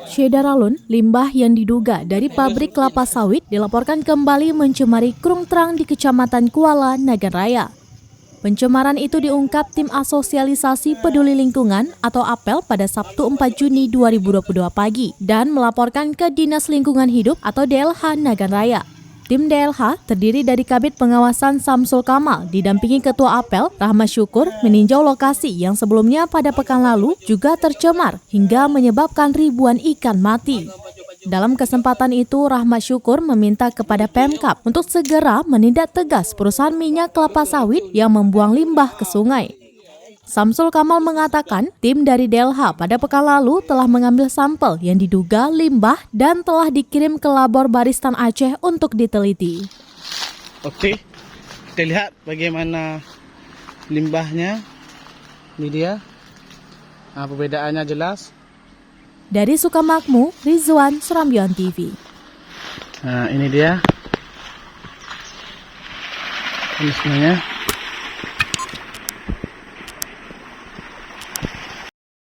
Syedaralun, limbah yang diduga dari pabrik kelapa sawit dilaporkan kembali mencemari Krung Trang di Kecamatan Kuala, Nagan Raya. Pencemaran itu diungkap Tim Asosialisasi Peduli Lingkungan atau APEL pada Sabtu 4 Juni 2022 pagi dan melaporkan ke Dinas Lingkungan Hidup atau DLH Nagan Raya. Tim DLH terdiri dari Kabid Pengawasan Samsul Kamal didampingi Ketua APEL Rahmat Syukur meninjau lokasi yang sebelumnya pada pekan lalu juga tercemar hingga menyebabkan ribuan ikan mati. Dalam kesempatan itu, Rahmat Syukur meminta kepada Pemkab untuk segera menindak tegas perusahaan minyak kelapa sawit yang membuang limbah ke sungai. Samsul Kamal mengatakan tim dari DLH pada pekan lalu telah mengambil sampel yang diduga limbah dan telah dikirim ke labor Baristan Aceh untuk diteliti. Oke, kita lihat bagaimana limbahnya. Ini dia. Nah, perbedaannya jelas. Dari Sukamakmur, Rizwan, Serambion TV. Nah, ini dia. Ini sebenarnya.